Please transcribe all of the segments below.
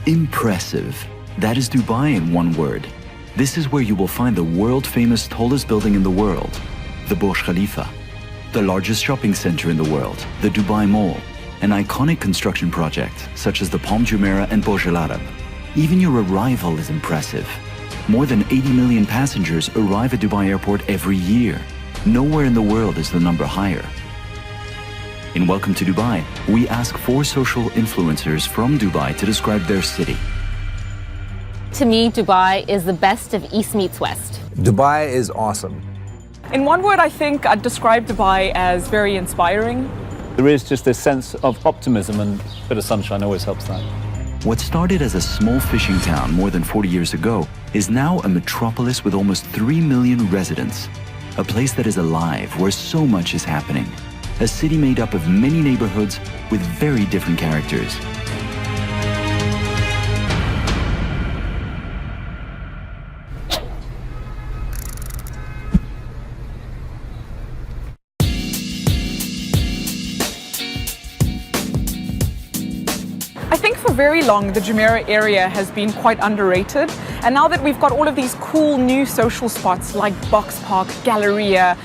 Impressive. That is Dubai in one word. This is where you will find the world-famous tallest building in the world, the Burj Khalifa, the largest shopping center in the world, the Dubai Mall, an iconic construction project such as the Palm Jumeirah and Burj Al Arab. Even your arrival is impressive. More than 80 million passengers arrive at Dubai Airport every year. Nowhere in the world is the number higher. In Welcome to Dubai, we ask 4 social influencers from Dubai to describe their city. To me, Dubai is the best of East meets West. Dubai is awesome. In one word, I think I'd describe Dubai as very inspiring. There is just this sense of optimism, and a bit of sunshine always helps that. What started as a small fishing town more than 40 years ago is now a metropolis with almost 3 million residents. A place that is alive, where so much is happening. A city made up of many neighborhoods with very different characters. I think for very long, the Jumeirah area has been quite underrated. And now that we've got all of these cool new social spots like Box Park, Galleria,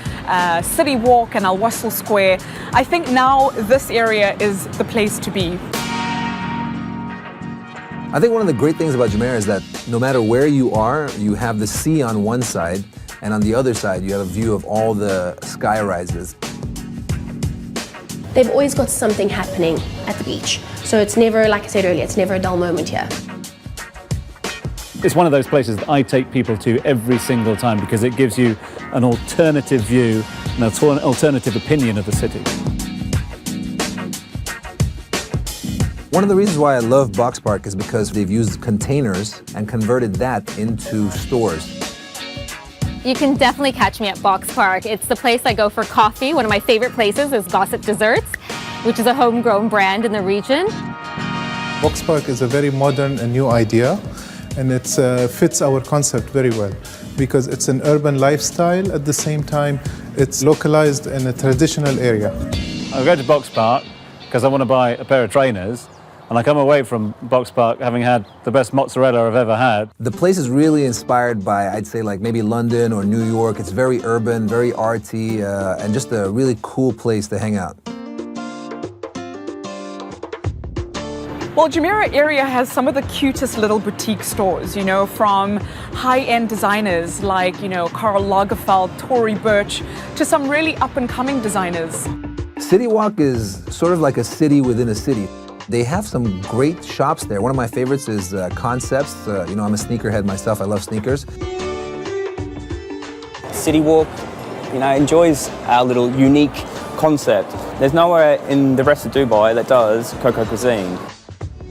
City Walk and Al Wasl Square, I think now this area is the place to be. I think one of the great things about Jumeirah is that no matter where you are, you have the sea on one side, and on the other side, you have a view of all the sky rises. They've always got something happening at the beach. So it's never, like I said earlier, it's never a dull moment here. It's one of those places that I take people to every single time because it gives you an alternative view, an alternative opinion of the city. One of the reasons why I love Box Park is because they've used containers and converted that into stores. You can definitely catch me at Box Park. It's the place I go for coffee. One of my favorite places is Gossip Desserts, which is a homegrown brand in the region. Box Park is a very modern and new idea, and it fits our concept very well because it's an urban lifestyle. At the same time, it's localized in a traditional area. I go to Box Park because I want to buy a pair of trainers, and I come away from Box Park having had the best mozzarella I've ever had. The place is really inspired by, I'd say, like maybe London or New York. It's very urban, very arty, and just a really cool place to hang out. Well, Jumeirah area has some of the cutest little boutique stores, you know, from high-end designers like, you know, Karl Lagerfeld, Tory Burch, to some really up-and-coming designers. City Walk is sort of like a city within a city. They have some great shops there. One of my favorites is Concepts. You know, I'm a sneakerhead myself. I love sneakers. City Walk, you know, enjoys our little unique concept. There's nowhere in the rest of Dubai that does Coco cuisine.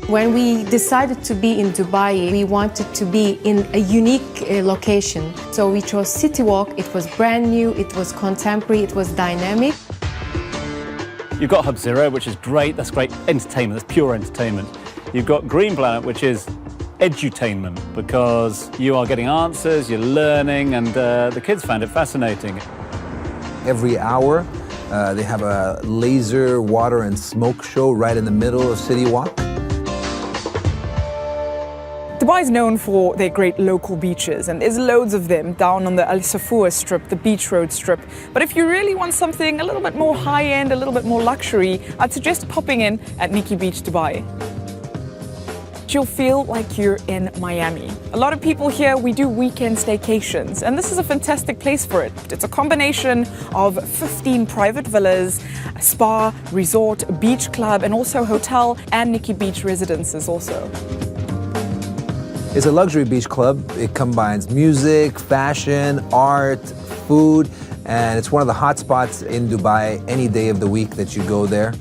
When we decided to be in Dubai, we wanted to be in a unique location. So we chose City Walk. It was brand new, it was contemporary, it was dynamic. You've got Hub Zero, which is great. That's great entertainment. That's pure entertainment. You've got Green Planet, which is edutainment because you are getting answers, you're learning, and the kids found it fascinating. Every hour, they have a laser, water, and smoke show right in the middle of City Walk. Dubai is known for their great local beaches, and there's loads of them down on the Al Safua strip, the Beach Road strip. But if you really want something a little bit more high-end, a little bit more luxury, I'd suggest popping in at Nikki Beach, Dubai. You'll feel like you're in Miami. A lot of people here, we do weekend staycations, and this is a fantastic place for it. It's a combination of 15 private villas, a spa, resort, beach club, and also hotel and Nikki Beach residences also. It's a luxury beach club. It combines music, fashion, art, food, and it's one of the hot spots in Dubai any day of the week that you go there.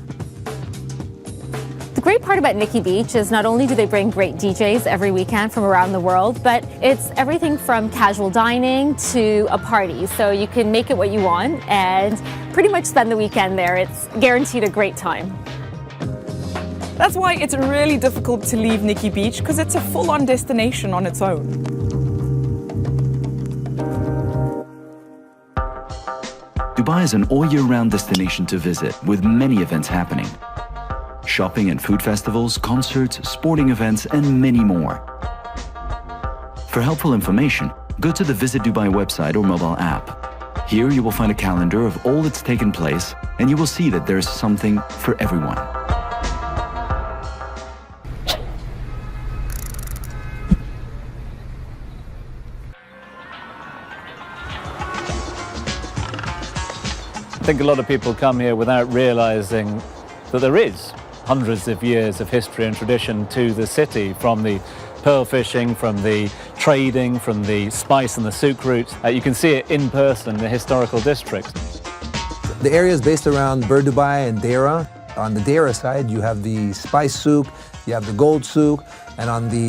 The great part about Nikki Beach is not only do they bring great DJs every weekend from around the world, but it's everything from casual dining to a party. So you can make it what you want and pretty much spend the weekend there. It's guaranteed a great time. That's why it's really difficult to leave Nikki Beach, because it's a full-on destination on its own. Dubai is an all-year-round destination to visit with many events happening. shopping and food festivals, concerts, sporting events, and many more. For helpful information, go to the Visit Dubai website or mobile app. Here you will find a calendar of all that's taken place, and you will see that there is something for everyone. I think a lot of people come here without realizing that there is hundreds of years of history and tradition to the city, from the pearl fishing, from the trading, from the spice and the souk route. You can see it in person in the historical district. The area is based around Bur Dubai and Deira. On the Deira side, you have the spice souk, you have the gold souk, and on the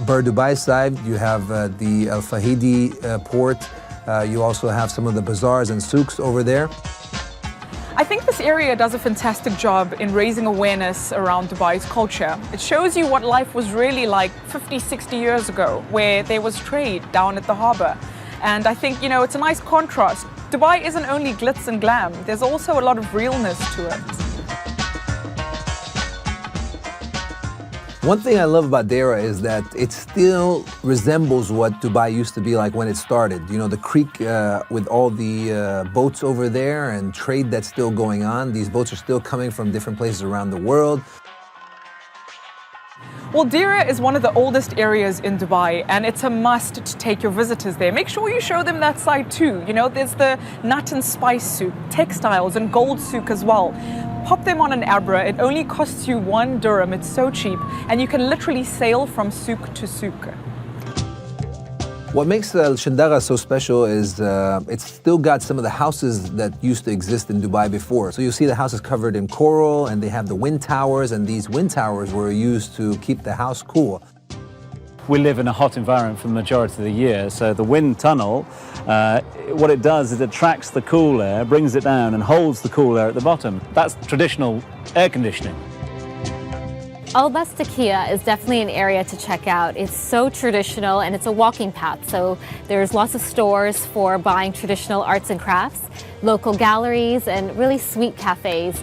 Bur Dubai side, you have the Al Fahidi port. You also have some of the bazaars and souks over there. I think this area does a fantastic job in raising awareness around Dubai's culture. It shows you what life was really like 50, 60 years ago, where there was trade down at the harbour. And I think, it's a nice contrast. Dubai isn't only glitz and glam, there's also a lot of realness to it. One thing I love about Deira is that it still resembles what Dubai used to be like when it started. The creek with all the boats over there and trade that's still going on. These boats are still coming from different places around the world. Well, Deira is one of the oldest areas in Dubai, and it's a must to take your visitors there. Make sure you show them that side too. There's the nut and spice souk, textiles and gold souk as well. Pop them on an Abra. It only costs you 1 dirham. It's so cheap, and you can literally sail from souk to souk. What makes Al Shandara so special is it's still got some of the houses that used to exist in Dubai before. So you'll see the houses covered in coral, and they have the wind towers, and these wind towers were used to keep the house cool. We live in a hot environment for the majority of the year, so the wind tunnel, what it does is it attracts the cool air, brings it down and holds the cool air at the bottom. That's traditional air conditioning. Al Bastakia is definitely an area to check out. It's so traditional, and it's a walking path, so there's lots of stores for buying traditional arts and crafts, local galleries, and really sweet cafes.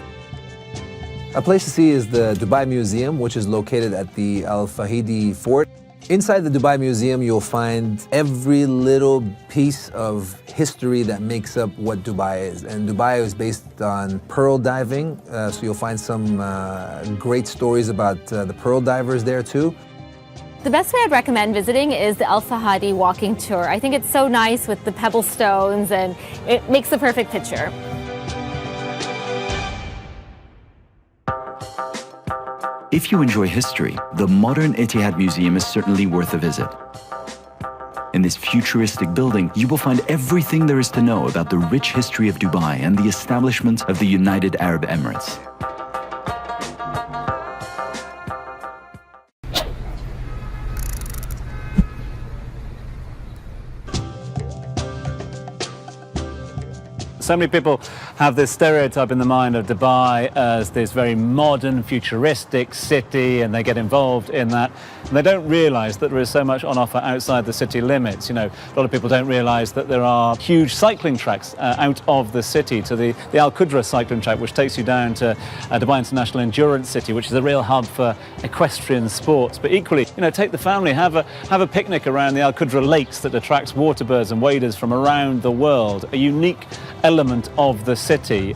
A place to see is the Dubai Museum, which is located at the Al Fahidi fort. Inside the Dubai Museum, you'll find every little piece of history that makes up what Dubai is. And Dubai is based on pearl diving, so you'll find some great stories about the pearl divers there too. The best way I'd recommend visiting is the Al Fahidi walking tour. I think it's so nice with the pebble stones, and it makes the perfect picture. If you enjoy history, the modern Etihad Museum is certainly worth a visit. In this futuristic building, you will find everything there is to know about the rich history of Dubai and the establishment of the United Arab Emirates. So many people have this stereotype in the mind of Dubai as this very modern, futuristic city, and they get involved in that. And they don't realize that there is so much on offer outside the city limits. A lot of people don't realize that there are huge cycling tracks out of the city, to the Al Qudra cycling track, which takes you down to Dubai International Endurance City, which is a real hub for equestrian sports. But equally, take the family, have a picnic around the Al Qudra lakes that attracts waterbirds and waders from around the world, a unique element of the city.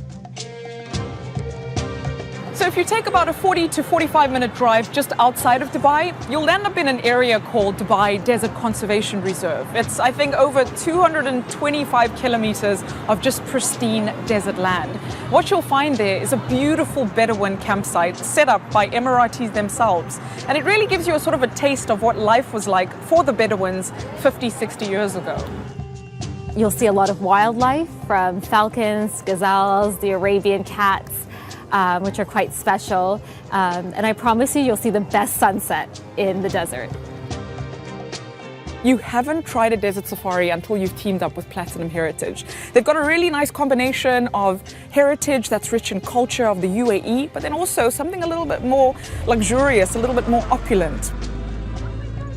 So if you take about a 40 to 45 minute drive just outside of Dubai, you'll end up in an area called Dubai Desert Conservation Reserve. It's, I think, over 225 kilometers of just pristine desert land. What you'll find there is a beautiful Bedouin campsite set up by Emiratis themselves. And it really gives you a sort of a taste of what life was like for the Bedouins 50, 60 years ago. You'll see a lot of wildlife, from falcons, gazelles, the Arabian cats, which are quite special. And I promise you'll see the best sunset in the desert. You haven't tried a desert safari until you've teamed up with Platinum Heritage. They've got a really nice combination of heritage that's rich in culture of the UAE, but then also something a little bit more luxurious, a little bit more opulent.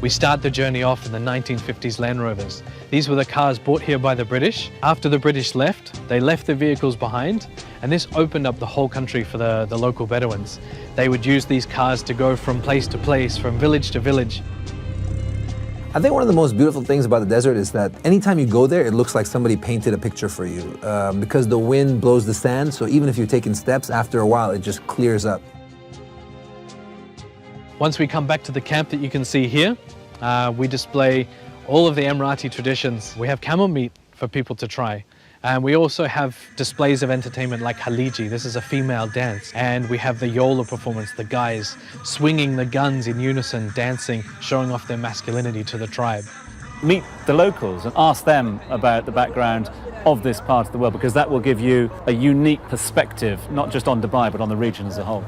We start the journey off in the 1950s Land Rovers. These were the cars brought here by the British. After the British left, they left their vehicles behind, and this opened up the whole country for the local Bedouins. They would use these cars to go from place to place, from village to village. I think one of the most beautiful things about the desert is that anytime you go there, it looks like somebody painted a picture for you because the wind blows the sand, so even if you're taking steps, after a while, it just clears up. Once we come back to the camp that you can see here, we display all of the Emirati traditions. We have camel meat for people to try. And we also have displays of entertainment like Haliji. This is a female dance. And we have the Yola performance, the guys swinging the guns in unison, dancing, showing off their masculinity to the tribe. Meet the locals and ask them about the background of this part of the world, because that will give you a unique perspective, not just on Dubai, but on the region as a whole.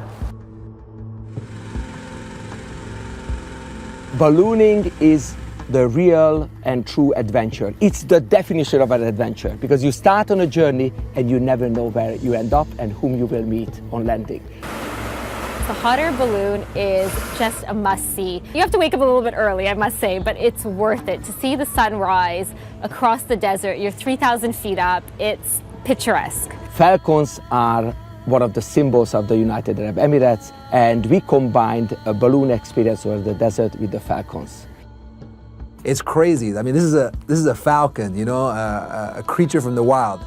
Ballooning is the real and true adventure. It's the definition of an adventure, because you start on a journey and you never know where you end up and whom you will meet on landing. The hot air balloon is just a must-see. You have to wake up a little bit early, I must say, but it's worth it. To see the sunrise across the desert, you're 3,000 feet up, it's picturesque. Falcons are one of the symbols of the United Arab Emirates, and we combined a balloon experience over the desert with the falcons. It's crazy. I mean, this is a falcon, you know, a creature from the wild.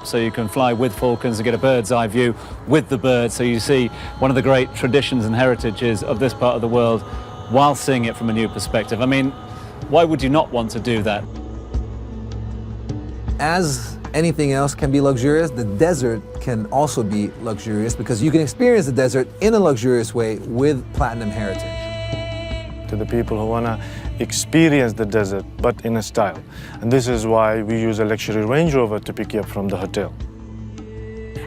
So you can fly with falcons and get a bird's eye view with the bird, so you see one of the great traditions and heritages of this part of the world while seeing it from a new perspective. I mean, why would you not want to do that? As anything else can be luxurious, the desert can also be luxurious, because you can experience the desert in a luxurious way with Platinum Heritage. To the people who want to experience the desert, but in a style. And this is why we use a luxury Range Rover to pick you up from the hotel.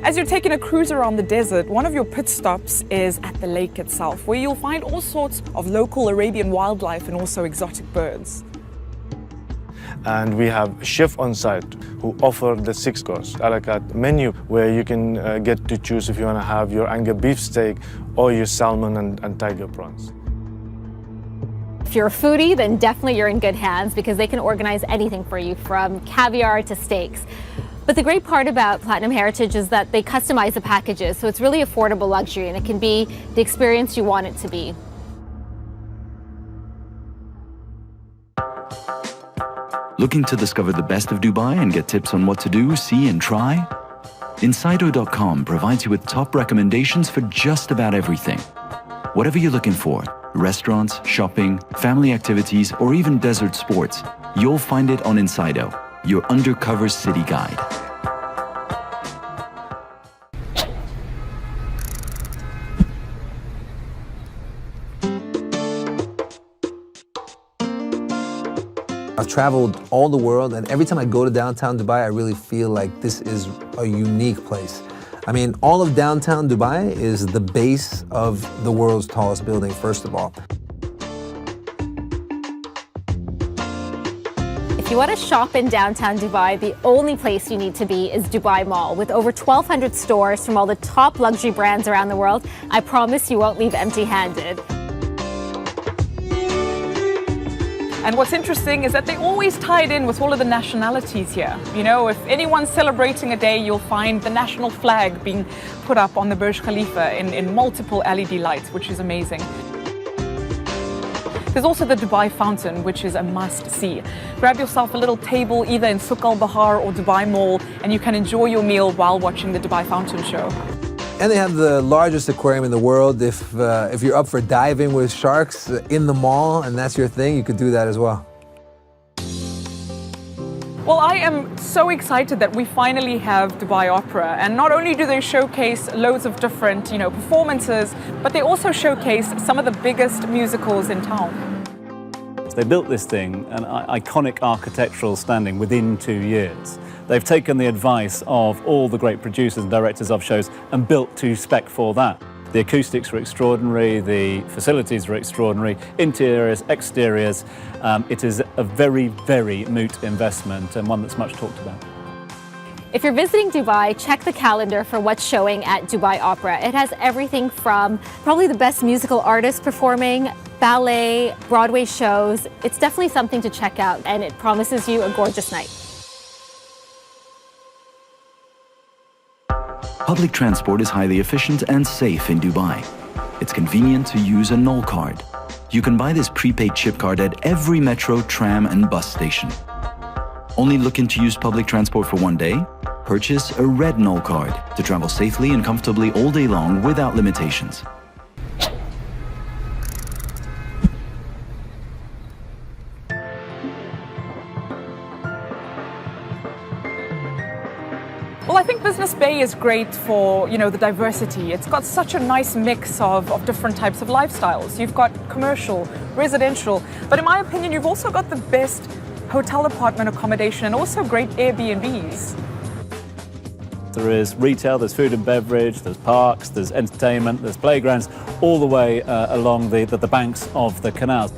As you're taking a cruise around the desert, one of your pit stops is at the lake itself, where you'll find all sorts of local Arabian wildlife and also exotic birds. And we have a chef on site who offer the 6-course a la carte menu, where you can get to choose if you want to have your Anga beef steak or your salmon and tiger prawns. If you're a foodie, then definitely you're in good hands, because they can organize anything for you, from caviar to steaks. But the great part about Platinum Heritage is that they customize the packages, so it's really affordable luxury, and it can be the experience you want it to be. Looking to discover the best of Dubai and get tips on what to do, see, and try? Insido.com provides you with top recommendations for just about everything. Whatever you're looking for, restaurants, shopping, family activities, or even desert sports, you'll find it on Insido, your undercover city guide. I've traveled all the world, and every time I go to downtown Dubai, I really feel like this is a unique place. I mean, all of downtown Dubai is the base of the world's tallest building, first of all. If you want to shop in downtown Dubai, the only place you need to be is Dubai Mall. With over 1,200 stores from all the top luxury brands around the world, I promise you won't leave empty-handed. And what's interesting is that they always tie it in with all of the nationalities here. You know, if anyone's celebrating a day, you'll find the national flag being put up on the Burj Khalifa in multiple LED lights, which is amazing. There's also the Dubai Fountain, which is a must-see. Grab yourself a little table either in Souq Al Bahar or Dubai Mall, and you can enjoy your meal while watching the Dubai Fountain show. And they have the largest aquarium in the world. If you're up for diving with sharks in the mall and that's your thing, you could do that as well. Well, I am so excited that we finally have Dubai Opera. And not only do they showcase loads of different, performances, but they also showcase some of the biggest musicals in town. They built this thing, an iconic architectural standing, within 2 years. They've taken the advice of all the great producers and directors of shows and built to spec for that. The acoustics are extraordinary, the facilities are extraordinary, interiors, exteriors. It is a very, very moot investment, and one that's much talked about. If you're visiting Dubai, check the calendar for what's showing at Dubai Opera. It has everything from probably the best musical artists performing, ballet, Broadway shows. It's definitely something to check out, and it promises you a gorgeous night. Public transport is highly efficient and safe in Dubai. It's convenient to use a Knoll card. You can buy this prepaid chip card at every metro, tram, and bus station. Only looking to use public transport for one day? Purchase a red Knoll card to travel safely and comfortably all day long without limitations. Well, I think Business Bay is great for, the diversity. It's got such a nice mix of different types of lifestyles. You've got commercial, residential, but in my opinion, you've also got the best hotel apartment accommodation and also great Airbnbs. There is retail, there's food and beverage, there's parks, there's entertainment, there's playgrounds, all the way along the banks of the canals.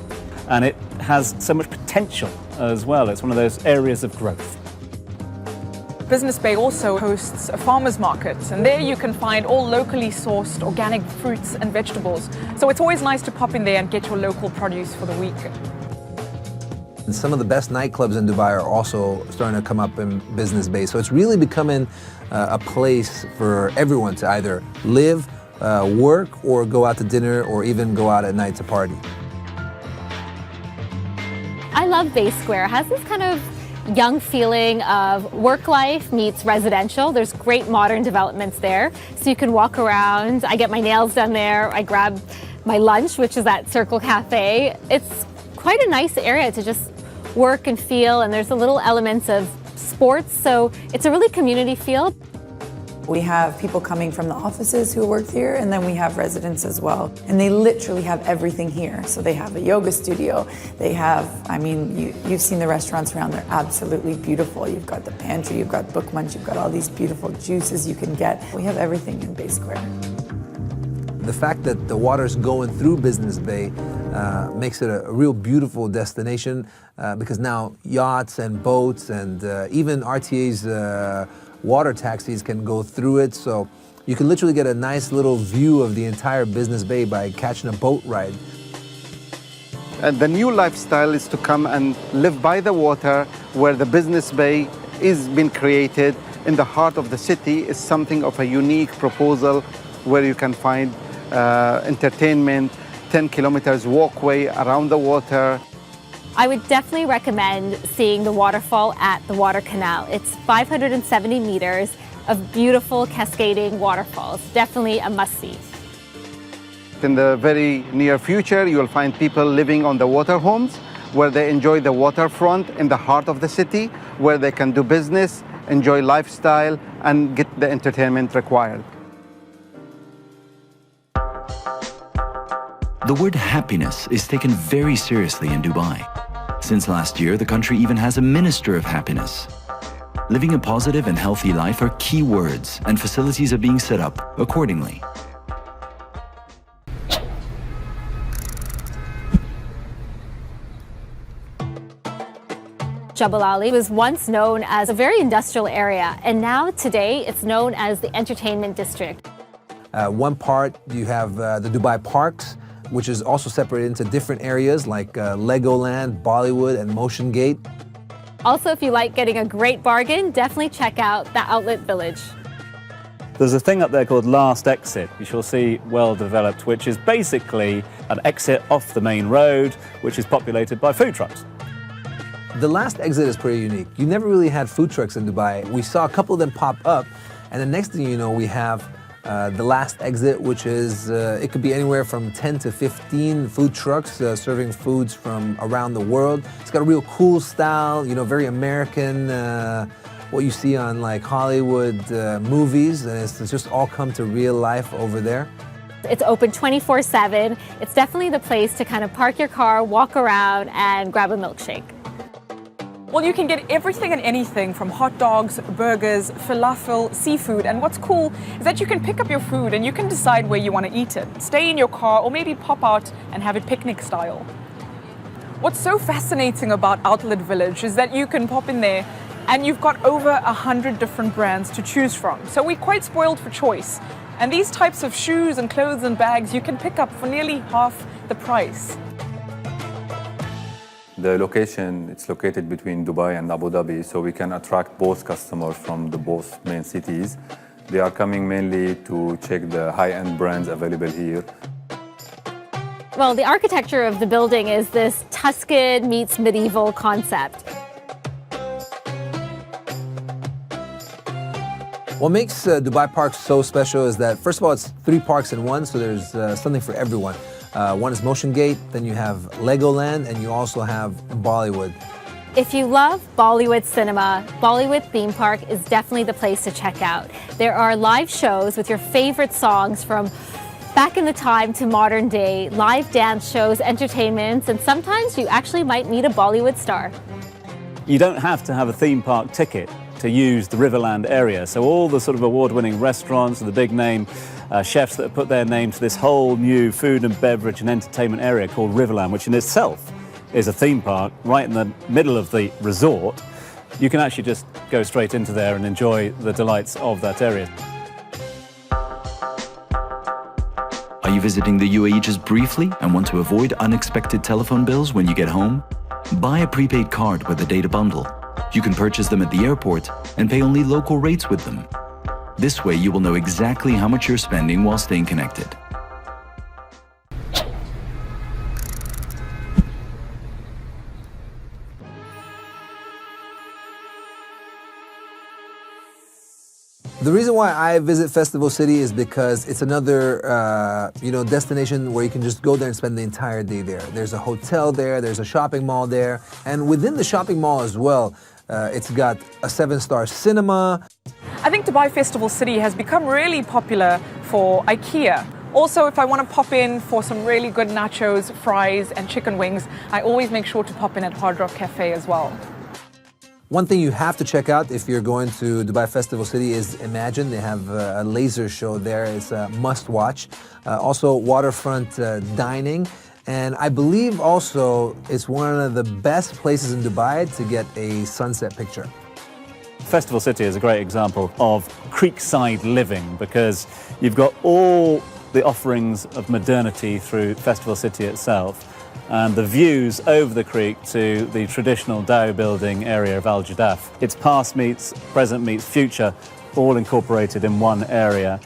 And it has so much potential as well. It's one of those areas of growth. Business Bay also hosts a farmer's market, and there you can find all locally sourced organic fruits and vegetables. So it's always nice to pop in there and get your local produce for the week. And some of the best nightclubs in Dubai are also starting to come up in Business Bay. So it's really becoming a place for everyone to either live, work, or go out to dinner, or even go out at night to party. I love Bay Square. It has this kind of young feeling of work life meets residential. There's great modern developments there. So you can walk around. I get my nails done there. I grab my lunch, which is at Circle Cafe. It's quite a nice area to just work and feel, and there's a little elements of sports. So it's a really community feel. We have people coming from the offices who work here, and then we have residents as well. And they literally have everything here. So they have a yoga studio. They have, you've seen the restaurants around, they're absolutely beautiful. You've got the pantry, you've got Book Munch, you've got all these beautiful juices you can get. We have everything in Bay Square. The fact that the water's going through Business Bay makes it a real beautiful destination because now yachts and boats and even RTA's water taxis can go through it. So you can literally get a nice little view of the entire Business Bay by catching a boat ride. And the new lifestyle is to come and live by the water, where the Business Bay is being created in the heart of the city. Is something of a unique proposal where you can find entertainment, 10 kilometers walkway around the water. I would definitely recommend seeing the waterfall at the Water Canal. It's 570 meters of beautiful cascading waterfalls. Definitely a must-see. In the very near future, you will find people living on the water homes, where they enjoy the waterfront in the heart of the city, where they can do business, enjoy lifestyle, and get the entertainment required. The word happiness is taken very seriously in Dubai. Since last year, the country even has a Minister of Happiness. Living a positive and healthy life are key words, and facilities are being set up accordingly. Jebel Ali was once known as a very industrial area, and now today it's known as the entertainment district. One part you have the Dubai Parks, which is also separated into different areas like Legoland, Bollywood, and Motion Gate. Also, if you like getting a great bargain, definitely check out the Outlet Village. There's a thing up there called Last Exit, which you'll see well developed, which is basically an exit off the main road, which is populated by food trucks. The Last Exit is pretty unique. You never really had food trucks in Dubai. We saw a couple of them pop up, and the next thing you know, we have the Last Exit, which is, it could be anywhere from 10 to 15 food trucks serving foods from around the world. It's got a real cool style, very American, what you see on like Hollywood movies, and it's just all come to real life over there. It's open 24/7. It's definitely the place to kind of park your car, walk around, and grab a milkshake. Well, you can get everything and anything from hot dogs, burgers, falafel, seafood. And what's cool is that you can pick up your food and you can decide where you want to eat it. Stay in your car or maybe pop out and have it picnic style. What's so fascinating about Outlet Village is that you can pop in there and you've got over 100 different brands to choose from. So we're quite spoiled for choice. And these types of shoes and clothes and bags you can pick up for nearly half the price. The location, it's located between Dubai and Abu Dhabi, so we can attract both customers from the both main cities. They are coming mainly to check the high-end brands available here. Well, the architecture of the building is this Tuscan meets medieval concept. What makes Dubai Park so special is that, first of all, it's 3 parks in one, so there's something for everyone. One is Motion Gate, then you have Legoland, and you also have Bollywood. If you love Bollywood cinema, Bollywood Theme Park is definitely the place to check out. There are live shows with your favorite songs from back in the time to modern day, live dance shows, entertainments, and sometimes you actually might meet a Bollywood star. You don't have to have a theme park ticket to use the Riverland area. So all the sort of award-winning restaurants and the big name chefs that have put their name to this whole new food and beverage and entertainment area called Riverland, which in itself is a theme park right in the middle of the resort. You can actually just go straight into there and enjoy the delights of that area. Are you visiting the UAE just briefly and want to avoid unexpected telephone bills when you get home? Buy a prepaid card with a data bundle. You can purchase them at the airport and pay only local rates with them. This way you will know exactly how much you're spending while staying connected. The reason why I visit Festival City is because it's another, destination where you can just go there and spend the entire day there. There's a hotel there, there's a shopping mall there, and within the shopping mall as well, it's got a 7-star cinema. I think Dubai Festival City has become really popular for IKEA. Also, if I want to pop in for some really good nachos, fries, and chicken wings, I always make sure to pop in at Hard Rock Cafe as well. One thing you have to check out if you're going to Dubai Festival City is Imagine. They have a laser show there. It's a must-watch. Also, waterfront dining. And I believe also it's one of the best places in Dubai to get a sunset picture. Festival City is a great example of creekside living because you've got all the offerings of modernity through Festival City itself and the views over the creek to the traditional Dow building area of Al Jadaf. It's past meets present meets future, all incorporated in one area.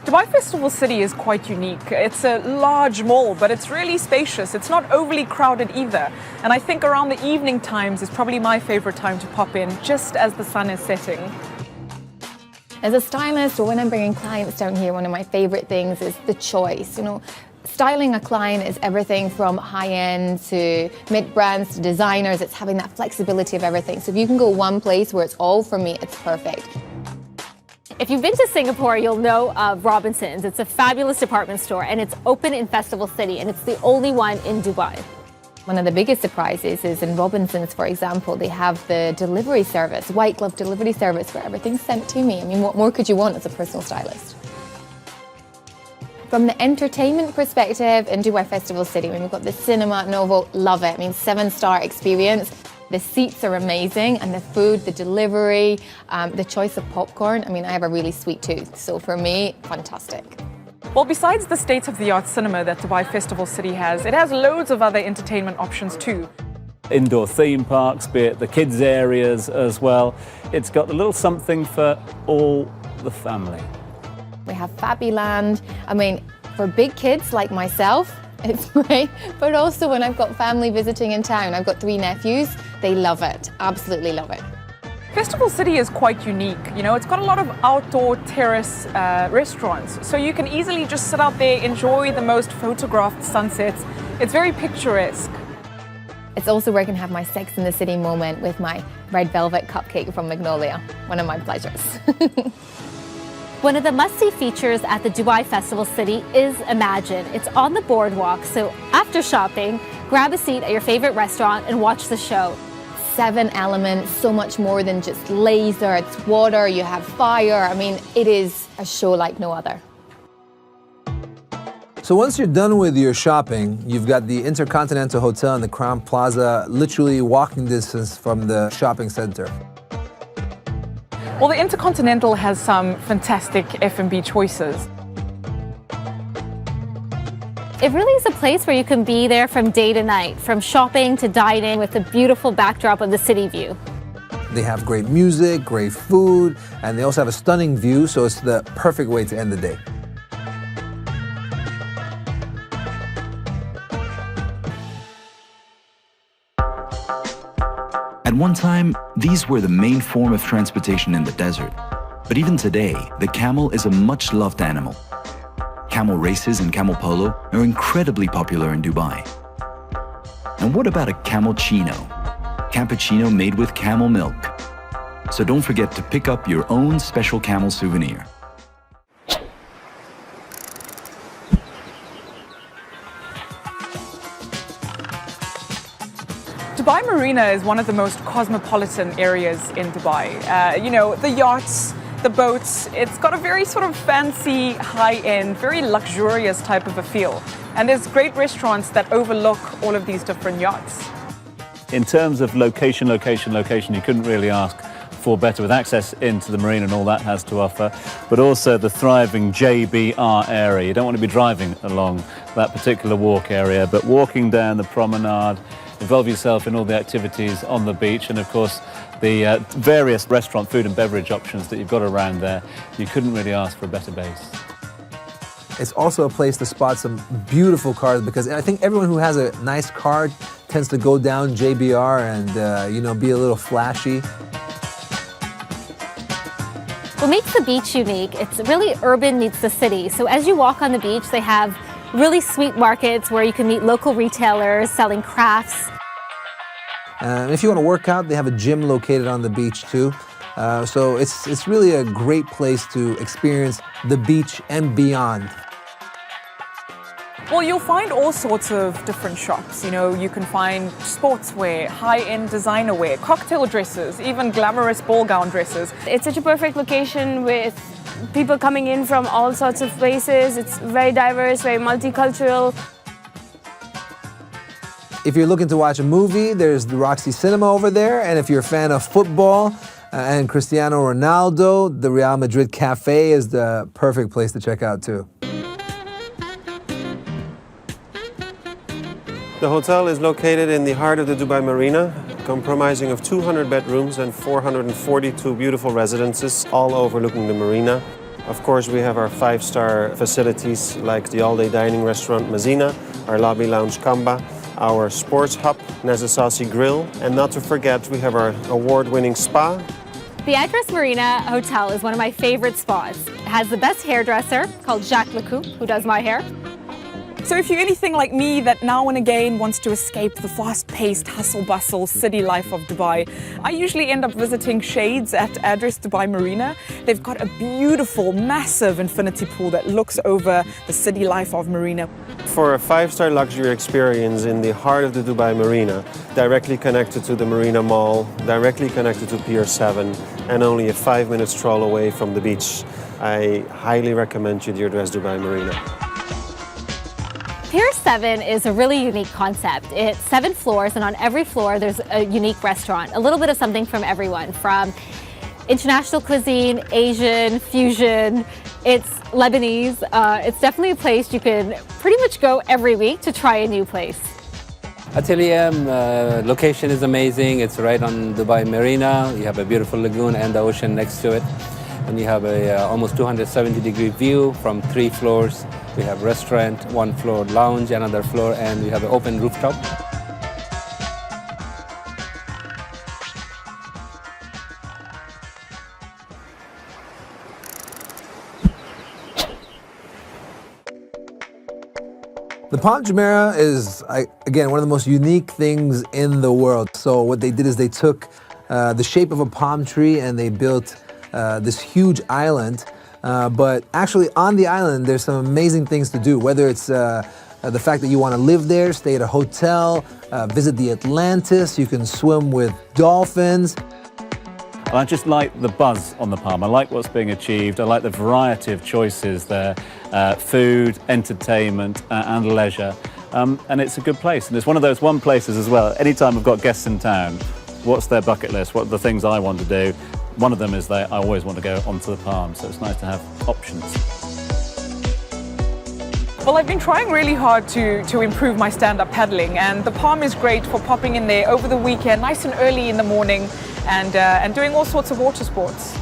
Dubai Festival City is quite unique. It's a large mall, but it's really spacious. It's not overly crowded either. And I think around the evening times is probably my favorite time to pop in, just as the sun is setting. As a stylist, or when I'm bringing clients down here, one of my favorite things is the choice. Styling a client is everything from high-end to mid-brands to designers. It's having that flexibility of everything. So if you can go one place where it's all for me, it's perfect. If you've been to Singapore, you'll know of Robinsons. It's a fabulous department store and it's open in Festival City and it's the only one in Dubai. One of the biggest surprises is in Robinsons, for example, they have the delivery service, white glove delivery service where everything's sent to me. I mean, what more could you want as a personal stylist? From the entertainment perspective in Dubai Festival City, we've got the Cinema Novo, love it. I mean, 7-star experience. The seats are amazing and the food, the delivery, the choice of popcorn. I mean, I have a really sweet tooth, so for me, fantastic. Well, besides the state-of-the-art cinema that Dubai Festival City has, it has loads of other entertainment options too. Indoor theme parks, be it the kids' areas as well. It's got a little something for all the family. We have Fabiland. I mean, for big kids like myself, it's great, but also when I've got family visiting in town, I've got 3 nephews, they love it, absolutely love it. Festival City is quite unique. It's got a lot of outdoor terrace restaurants, so you can easily just sit out there, enjoy the most photographed sunsets. It's very picturesque. It's also where I can have my Sex in the City moment with my red velvet cupcake from Magnolia, one of my pleasures. One of the must-see features at the Dubai Festival City is Imagine. It's on the boardwalk, so after shopping, grab a seat at your favorite restaurant and watch the show. 7 elements, so much more than just laser, it's water, you have fire. I mean, it is a show like no other. So once you're done with your shopping, you've got the Intercontinental Hotel and the Crown Plaza, literally walking distance from the shopping center. Well, the Intercontinental has some fantastic F&B choices. It really is a place where you can be there from day to night, from shopping to dining with a beautiful backdrop of the city view. They have great music, great food, and they also have a stunning view, so it's the perfect way to end the day. At one time, these were the main form of transportation in the desert. But even today, the camel is a much-loved animal. Camel races and camel polo are incredibly popular in Dubai. And what about a camelchino? Cappuccino made with camel milk. So don't forget to pick up your own special camel souvenir. Dubai Marina is one of the most cosmopolitan areas in Dubai. You know, the yachts, the boats, it's got a very sort of fancy, high-end, very luxurious type of a feel. And there's great restaurants that overlook all of these different yachts. In terms of location, you couldn't really ask for better, with access into the marina and all that has to offer, but also the thriving JBR area. You don't want to be driving along that particular walk area, but walking down the promenade, involve yourself in all the activities on the beach, and of course the various restaurant food and beverage options that you've got around there. You couldn't really ask for a better base. It's also a place to spot some beautiful cars, because I think everyone who has a nice car tends to go down JBR and you know, be a little flashy. What makes the beach unique, it's really urban meets the city. So as you walk on the beach, they have really sweet markets where you can meet local retailers selling crafts. If you want to work out, they have a gym located on the beach too. So it's really a great place to experience the beach and beyond. Well, you'll find all sorts of different shops. You know, you can find sportswear, high-end designer wear, cocktail dresses, even glamorous ball gown dresses. It's such a perfect location with people coming in from all sorts of places. It's very diverse, very multicultural. If you're looking to watch a movie, there's the Roxy Cinema over there. And if you're a fan of football and Cristiano Ronaldo, the Real Madrid Cafe is the perfect place to check out too. The hotel is located in the heart of the Dubai Marina, comprising of 200 bedrooms and 442 beautiful residences, all overlooking the marina. Of course, we have our 5-star facilities like the all-day dining restaurant Mazina, our lobby lounge Kamba, our sports hub Nezasasi Grill, and not to forget, we have our award-winning spa. The Address Marina Hotel is one of my favorite spas. It has the best hairdresser called Jacques Lecoupe, who does my hair. So if you're anything like me that now and again wants to escape the fast-paced hustle-bustle city life of Dubai, I usually end up visiting Shades at Address Dubai Marina. They've got a beautiful, massive infinity pool that looks over the city life of Marina. For a 5-star luxury experience in the heart of the Dubai Marina, directly connected to the Marina Mall, directly connected to Pier 7, and only a 5-minute stroll away from the beach, I highly recommend you the Address Dubai Marina. Pier 7 is a really unique concept. It's 7 floors, and on every floor there's a unique restaurant. A little bit of something from everyone, from international cuisine, Asian, fusion, it's Lebanese. It's definitely a place you can pretty much go every week to try a new place. Atelier location is amazing. It's right on Dubai Marina. You have a beautiful lagoon and the ocean next to it. And you have a almost 270-degree view from 3 floors. We have restaurant, 1 floor lounge, another floor, and we have an open rooftop. The Palm Jumeirah is, again, one of the most unique things in the world. So what they did is they took the shape of a palm tree and they built this huge island. But actually on the island, there's some amazing things to do, whether it's the fact that you want to live there, stay at a hotel, visit the Atlantis, you can swim with dolphins. I just like the buzz on the Palm. I like what's being achieved. I like the variety of choices there, food, entertainment, and leisure. And it's a good place. And it's one of those places as well. Anytime we've got guests in town, what's their bucket list? What are the things I want to do? One of them is that I always want to go onto the Palm, so it's nice to have options. Well, I've been trying really hard to improve my stand-up paddling, and the Palm is great for popping in there over the weekend, nice and early in the morning, and doing all sorts of water sports.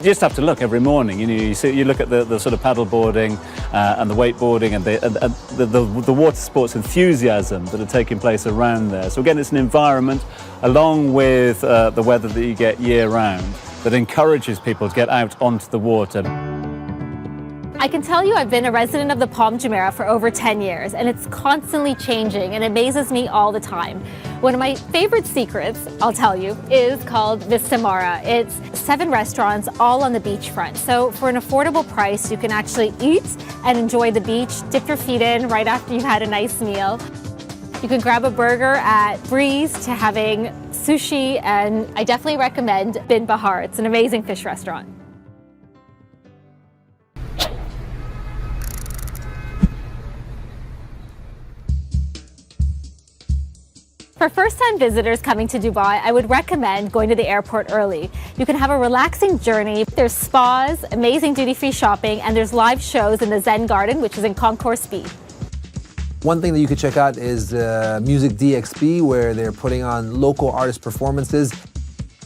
You just have to look every morning. You look at the sort of paddle boarding and the wakeboarding and the water sports enthusiasm that are taking place around there. So again, it's an environment, along with the weather that you get year-round, that encourages people to get out onto the water. I can tell you I've been a resident of the Palm Jumeirah for over 10 years, and it's constantly changing and amazes me all the time. One of my favorite secrets, I'll tell you, is called Vista Mara. It's 7 restaurants all on the beachfront. So for an affordable price, you can actually eat and enjoy the beach, dip your feet in right after you've had a nice meal. You can grab a burger at Breeze to having sushi, and I definitely recommend Bin Bahar. It's an amazing fish restaurant. For first-time visitors coming to Dubai, I would recommend going to the airport early. You can have a relaxing journey. There's spas, amazing duty-free shopping, and there's live shows in the Zen Garden, which is in Concourse B. One thing that you could check out is Music DXB, where they're putting on local artist performances.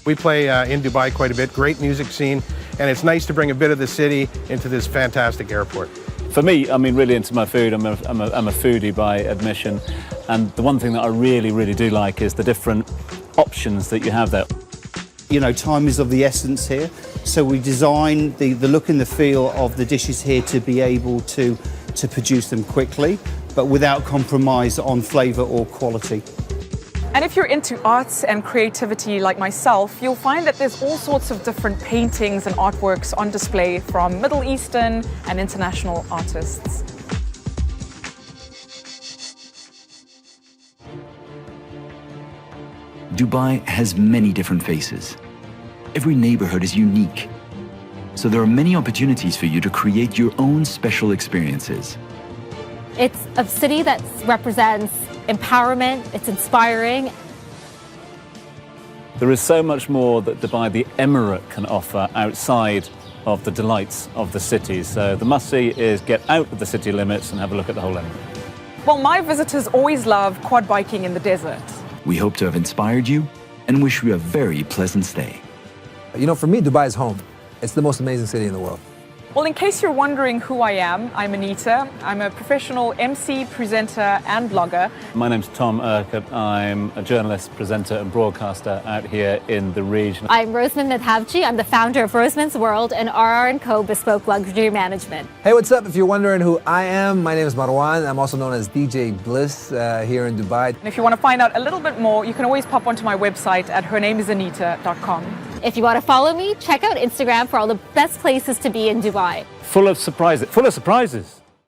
We play in Dubai quite a bit, great music scene, and it's nice to bring a bit of the city into this fantastic airport. For me, I mean, really into my food. I'm a foodie by admission. And the one thing that I really do like is the different options that you have there. You know, time is of the essence here. So we design the look and the feel of the dishes here to be able to produce them quickly, but without compromise on flavour or quality. And if you're into arts and creativity like myself, you'll find that there's all sorts of different paintings and artworks on display from Middle Eastern and international artists. Dubai has many different faces. Every neighborhood is unique. So there are many opportunities for you to create your own special experiences. It's a city that represents empowerment, it's inspiring. There is so much more that Dubai, the Emirate, can offer outside of the delights of the city. So the must-see is get out of the city limits and have a look at the whole Emirate. Well, my visitors always love quad biking in the desert. We hope to have inspired you and wish you a very pleasant stay. You know, for me, Dubai is home. It's the most amazing city in the world. Well, in case you're wondering who I am, I'm Anita. I'm a professional MC, presenter, and blogger. My name's Tom Urquhart. I'm a journalist, presenter, and broadcaster out here in the region. I'm Roseman Madhavji. I'm the founder of Roseman's World and RR & Co. Bespoke Luxury Management. Hey, what's up? If you're wondering who I am, my name is Marwan. I'm also known as DJ Bliss here in Dubai. And if you want to find out a little bit more, you can always pop onto my website at hernamesanita.com. If you want to follow me, check out Instagram for all the best places to be in Dubai. Full of surprises.